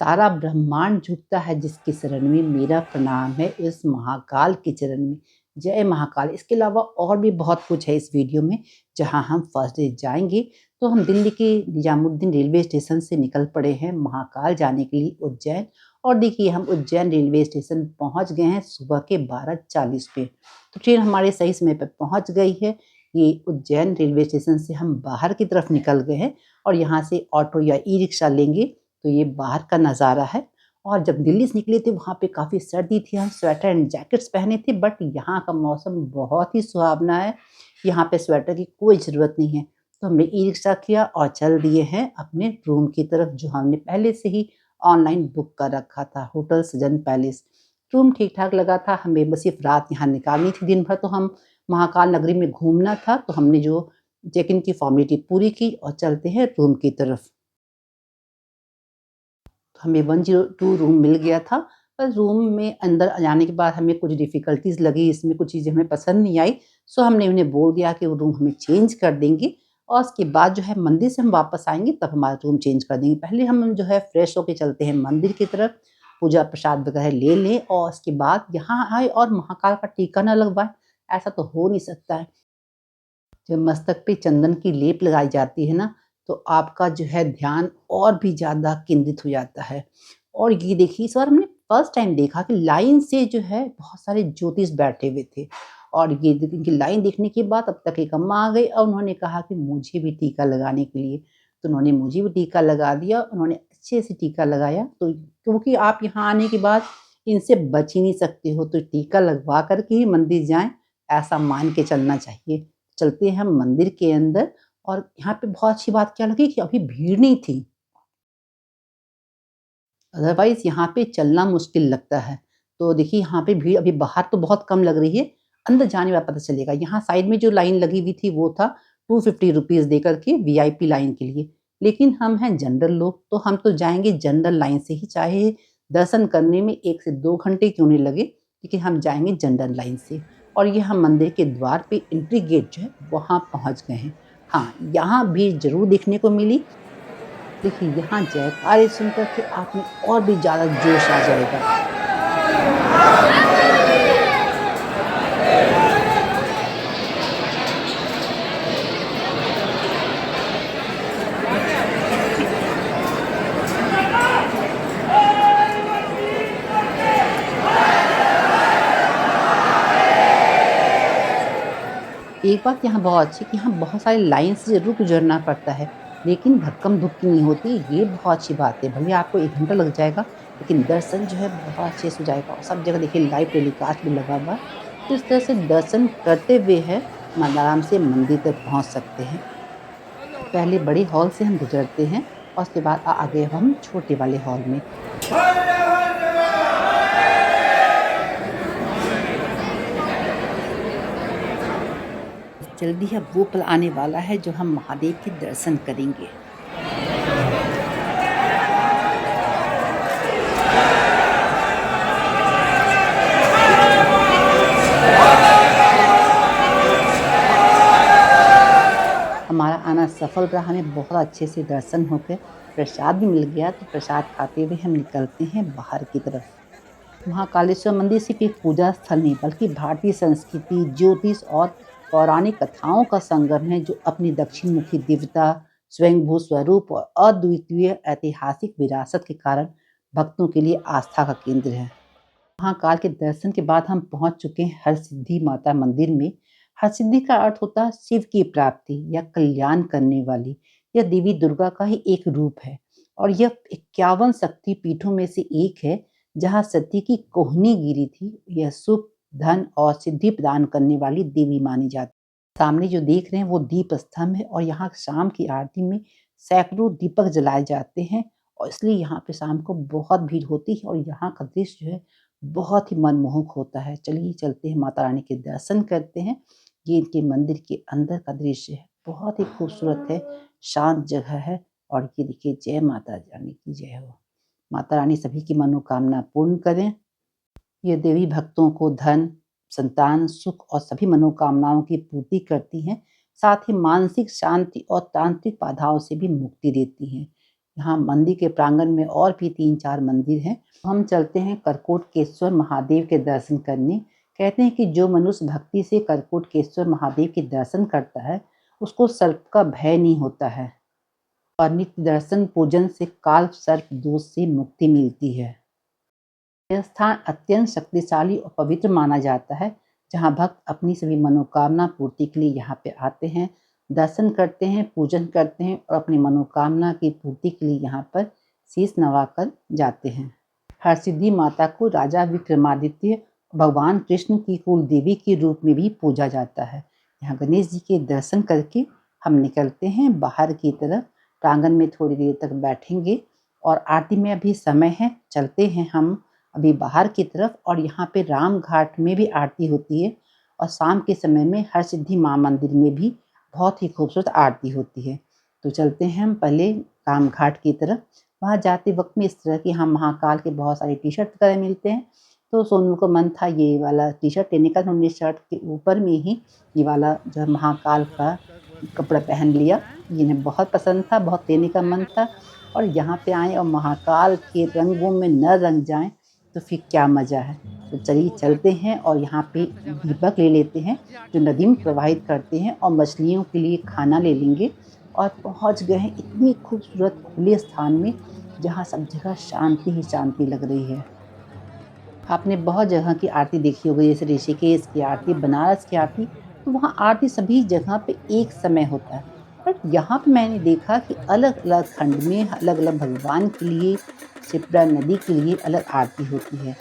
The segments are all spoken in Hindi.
सारा ब्रह्मांड झुकता है जिसके शरण में, मेरा प्रणाम है इस महाकाल के चरण में। जय महाकाल। इसके अलावा और भी बहुत कुछ है इस वीडियो में, जहां हम फर्स्ट डे जाएंगे। तो हम दिल्ली के निजामुद्दीन रेलवे स्टेशन से निकल पड़े हैं महाकाल जाने के लिए उज्जैन। और देखिए, हम उज्जैन रेलवे स्टेशन पहुंच गए हैं सुबह के 12:40 पे। तो ट्रेन हमारे सही समय पर पहुंच गई है। ये उज्जैन रेलवे स्टेशन से हम बाहर की तरफ निकल गए हैं और यहाँ से ऑटो या ई रिक्शा लेंगे। तो ये बाहर का नज़ारा है। और जब दिल्ली से निकले थे वहाँ पे काफ़ी सर्दी थी, हम स्वेटर एंड जैकेट्स पहने थे, बट यहाँ का मौसम बहुत ही सुहावना है। यहाँ पे स्वेटर की कोई ज़रूरत नहीं है। तो हमने ई रिक्शा किया और चल दिए हैं अपने रूम की तरफ, जो हमने पहले से ही ऑनलाइन बुक कर रखा था, होटल सजन पैलेस। रूम ठीक ठाक लगा था, हमें बस सिर्फ रात यहाँ निकालनी थी। दिन भर तो हम महाकाल नगरी में घूमना था, तो हमने जो चेक इन की फॉर्मेलिटी पूरी की और चलते हैं रूम की तरफ। हमें 102 रूम मिल गया था। पर रूम में अंदर जाने के बाद हमें कुछ डिफ़िकल्टीज़ लगी, इसमें कुछ चीज़ें हमें पसंद नहीं आई। सो हमने उन्हें बोल दिया कि वो रूम हमें चेंज कर देंगे और उसके बाद जो है मंदिर से हम वापस आएँगे तब हमारा रूम चेंज कर देंगे। पहले हम जो है फ्रेश होके चलते हैं मंदिर की तरफ, पूजा प्रसाद वगैरह ले लें और उसके बाद यहाँ आए और महाकाल का टीका ना लगवाएँ, ऐसा तो हो नहीं सकता है। जब मस्तक पे चंदन की लेप लगाई जाती है ना, तो आपका जो है ध्यान और भी ज़्यादा केंद्रित हो जाता है। और ये देखिए, इस बार हमने फर्स्ट टाइम देखा कि लाइन से जो है बहुत सारे ज्योतिष बैठे हुए थे। और ये इनकी लाइन देखने के बाद अब तक एक अम्मा आ गई और उन्होंने कहा कि मुझे भी टीका लगाने के लिए। तो उन्होंने मुझे भी टीका लगा दिया, उन्होंने अच्छे से टीका लगाया। तो क्योंकि आप यहाँ आने के बाद इनसे बच ही नहीं सकते हो, तो टीका लगवा कर के ही मंदिर जाएँ, ऐसा मान के चलना चाहिए। चलते हैं हम मंदिर के अंदर। और यहाँ पे बहुत अच्छी बात क्या लगी कि अभी भीड़ नहीं थी। अदरवाइज़ यहाँ पे चलना मुश्किल लगता है। तो देखिए, यहाँ पे भीड़ अभी बाहर तो बहुत कम लग रही है, अंदर जाने में पता चलेगा। यहाँ साइड में जो लाइन लगी हुई थी वो था 250 रुपीज़ देकर के वीआईपी लाइन के लिए। लेकिन हम हैं जनरल लोग, तो हम तो जाएँगे जनरल लाइन से ही, चाहे दर्शन करने में 1 से 2 घंटे क्यों नहीं लगे, लेकिन हम जाएँगे जनरल लाइन से। और ये हम मंदिर के द्वार पे एंट्री गेट जो है वहाँ पहुँच गए हैं। हाँ, यहाँ भीड़ ज़रूर देखने को मिली। देखिए, यहाँ जयकारे सुनकर के आप में और भी ज़्यादा जोश आ जाएगा। एक बात यहाँ बहुत अच्छी कि यहाँ बहुत सारी लाइन से ज़रूर गुज़रना पड़ता है, लेकिन धक्कम-धुक्की नहीं होती, ये बहुत अच्छी बात है। भले आपको 1 घंटा लग जाएगा, लेकिन दर्शन जो है बहुत अच्छे से हो जाएगा। और सब जगह देखिए लाइव टेलीकास्ट भी लगा हुआ है, तो इस तरह से दर्शन करते हुए है हम आराम से मंदिर तक पहुँच सकते हैं। पहले बड़े हॉल से हम गुज़रते हैं और उसके बाद आगे हम छोटे वाले हॉल में। जल्दी अब वो पल आने वाला है जो हम महादेव के दर्शन करेंगे। हमारा आना सफल रहा, हमें बहुत अच्छे से दर्शन हो गए, प्रसाद भी मिल गया, तो प्रसाद खाते हुए हम निकलते हैं बाहर की तरफ। महाकालेश्वर मंदिर सिर्फ एक पूजा स्थल नहीं, बल्कि भारतीय संस्कृति, ज्योतिष और पौराणिक कथाओं का संगम है, जो अपनी दक्षिण मुखी दिव्यता, स्वयंभू स्वरूप और अद्वितीय ऐतिहासिक विरासत के कारण भक्तों के लिए आस्था का केंद्र है। महाकाल के दर्शन के बाद हम पहुंच चुके हैं हरसिद्धि माता मंदिर में। हरसिद्धि का अर्थ होता है शिव की प्राप्ति या कल्याण करने वाली। यह देवी दुर्गा का ही एक रूप है और यह 51 शक्ति पीठों में से एक है, जहां सती की कोहनी गिरी थी। यह सुख, धन और सिद्धि प्रदान करने वाली देवी मानी जाती है। सामने जो देख रहे हैं वो दीप स्तंभ है और यहाँ शाम की आरती में सैकड़ों दीपक जलाए जाते हैं और इसलिए यहाँ पे शाम को बहुत भीड़ होती है और यहाँ का दृश्य जो है बहुत ही मनमोहक होता है। चलिए चलते हैं, माता रानी के दर्शन करते हैं। ये इनके मंदिर के अंदर का दृश्य है, बहुत ही खूबसूरत है, शांत जगह है। और ये देखिए, जय माता रानी की जय हो। माता रानी सभी की मनोकामना पूर्ण करें। ये देवी भक्तों को धन, संतान, सुख और सभी मनोकामनाओं की पूर्ति करती हैं। साथ ही मानसिक शांति और तांत्रिक बाधाओं से भी मुक्ति देती हैं। यहाँ मंदिर के प्रांगण में और भी 3-4 मंदिर हैं। हम चलते हैं करकोटकेश्वर महादेव के दर्शन करने। कहते हैं कि जो मनुष्य भक्ति से करकोटकेश्वर महादेव के दर्शन करता है, उसको सर्प का भय नहीं होता है और नित्य दर्शन पूजन से काल सर्प दोष से मुक्ति मिलती है। यह स्थान अत्यंत शक्तिशाली और पवित्र माना जाता है, जहाँ भक्त अपनी सभी मनोकामना पूर्ति के लिए यहाँ पे आते हैं, दर्शन करते हैं, पूजन करते हैं और अपनी मनोकामना की पूर्ति के लिए यहाँ पर शीश नवाकर जाते हैं। हरसिद्धि माता को राजा विक्रमादित्य भगवान कृष्ण की कुल देवी के रूप में भी पूजा जाता है। यहाँ गणेश जी के दर्शन करके हम निकलते हैं बाहर की तरफ। प्रांगण में थोड़ी देर तक बैठेंगे और आरती में अभी समय है, चलते हैं हम अभी बाहर की तरफ। और यहाँ पे राम घाट में भी आरती होती है और शाम के समय में हरसिद्धि माँ मंदिर में भी बहुत ही खूबसूरत आरती होती है। तो चलते हैं हम पहले राम घाट की तरफ। वहाँ जाते वक्त में इस तरह की हम महाकाल के बहुत सारे टी शर्ट वगैरह मिलते हैं, तो सोनू को मन था ये वाला टी शर्ट लेने का, तो उन्होंने शर्ट के ऊपर में ही ये वाला जो महाकाल का कपड़ा पहन लिया। इन्हें बहुत पसंद था, बहुत लेने का मन था। और यहाँ पे आए और महाकाल के रंगों में न रंग जाएं तो फिर क्या मज़ा है। तो चलिए चलते हैं और यहाँ पे दीपक ले लेते हैं जो नदी में प्रवाहित करते हैं और मछलियों के लिए खाना ले लेंगे। और पहुँच गए हैं इतनी खूबसूरत खुले स्थान में जहाँ सब जगह शांति ही शांति लग रही है। आपने बहुत जगह की आरती देखी होगी, जैसे ऋषिकेश की आरती, बनारस की आरती, तो वहाँ आरती सभी जगह पे एक समय होता है। पर यहाँ पे मैंने देखा कि अलग अलग खंड में अलग अलग भगवान के लिए, शिप्रा नदी के लिए अलग आरती होती है।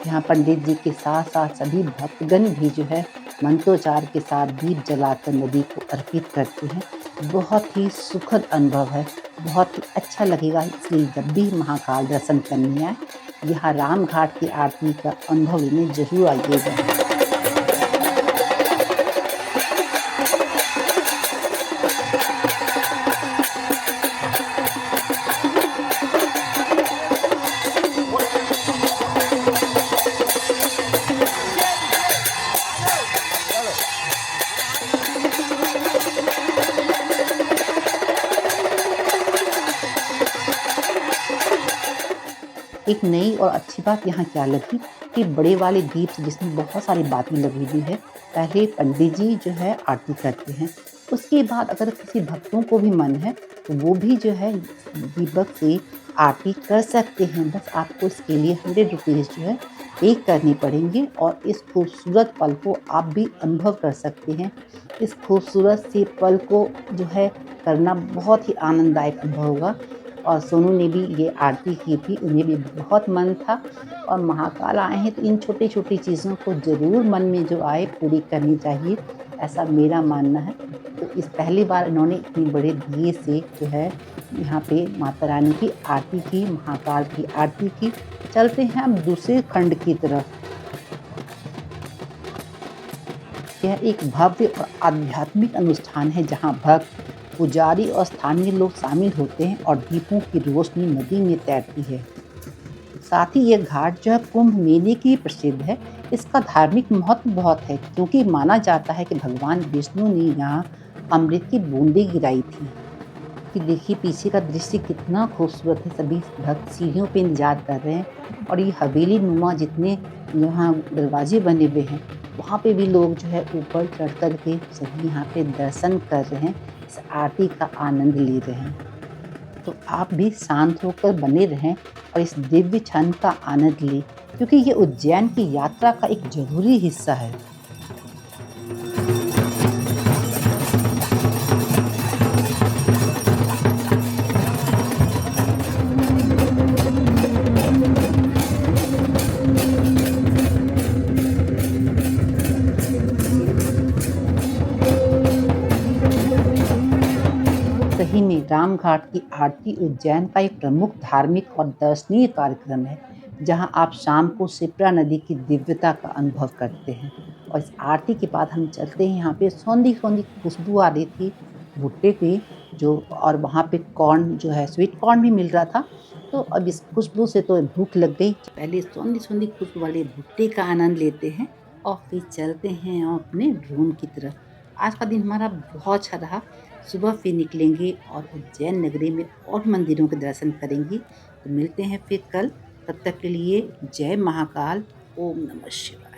यहाँ पंडित जी के साथ साथ सभी भक्तगण भी जो है मंत्रोच्चार के साथ दीप जलाकर नदी को अर्पित करते हैं। बहुत ही सुखद अनुभव है, बहुत ही अच्छा लगेगा। इसलिए जब भी महाकाल दर्शन करने आए, यहाँ राम घाट की आरती का अनुभव लेने जरूर आइएगा। एक नई और अच्छी बात यहाँ क्या लगी कि बड़े वाले दीप जिसमें बहुत सारी बातें लगी हुई है। पहले पंडित जी जो है आरती करते हैं, उसके बाद अगर किसी भक्तों को भी मन है तो वो भी जो है दीपक से आरती कर सकते हैं। बस आपको इसके लिए 100 रुपीज़ जो है पे करने पड़ेंगे और इस खूबसूरत पल को आप भी अनुभव कर सकते हैं। इस खूबसूरत से पल को जो है करना बहुत ही आनंददायक अनुभव होगा। और सोनू ने भी ये आरती की थी, उन्हें भी बहुत मन था। और महाकाल आए हैं तो इन छोटी छोटी चीज़ों को ज़रूर मन में जो आए पूरी करनी चाहिए, ऐसा मेरा मानना है। तो इस पहली बार इन्होंने इतनी बड़े दिए से जो है यहाँ पे माता रानी की आरती की, महाकाल की आरती की। चलते हैं हम दूसरे खंड की तरफ। यह एक भव्य और आध्यात्मिक अनुष्ठान है जहाँ भक्त, पुजारी और स्थानीय लोग शामिल होते हैं और दीपों की रोशनी नदी में तैरती है। साथ ही यह घाट जो है कुंभ मेले की प्रसिद्ध है। इसका धार्मिक महत्व बहुत है क्योंकि माना जाता है कि भगवान विष्णु ने यहाँ अमृत की बूंदें गिराई थी। कि देखिए पीछे का दृश्य कितना खूबसूरत है। सभी भक्त सीढ़ियों पे इंतजार कर रहे हैं और ये हवेली नुमा जितने यहाँ दरवाजे बने हुए हैं, वहाँ पे भी लोग जो है ऊपर चढ़ कर के सभी यहाँ पे दर्शन कर रहे हैं, इस आरती का आनंद ले रहे हैं। तो आप भी शांत होकर बने रहें और इस दिव्य क्षण का आनंद लें, क्योंकि ये उज्जैन की यात्रा का एक जरूरी हिस्सा है। सही में राम घाट की आरती उज्जैन का एक प्रमुख धार्मिक और दर्शनीय कार्यक्रम है, जहां आप शाम को शिप्रा नदी की दिव्यता का अनुभव करते हैं। और इस आरती के बाद हम चलते हैं, यहाँ पे सौंधी सौंधी खुशबू आ रही थी भुट्टे की जो, और वहाँ पे कॉर्न जो है स्वीट कॉर्न भी मिल रहा था। तो अब इस खुशबू से तो भूख लग गई। पहले सोंधी-सोंधी खुशबू वाले भुट्टे का आनंद लेते हैं और फिर चलते हैं अपने रूम की तरफ। आज का दिन हमारा बहुत अच्छा रहा। सुबह फिर निकलेंगे और उज्जैन नगरी में और मंदिरों के दर्शन करेंगे। तो मिलते हैं फिर कल। तब तक के लिए जय महाकाल। ओम नमः शिवाय।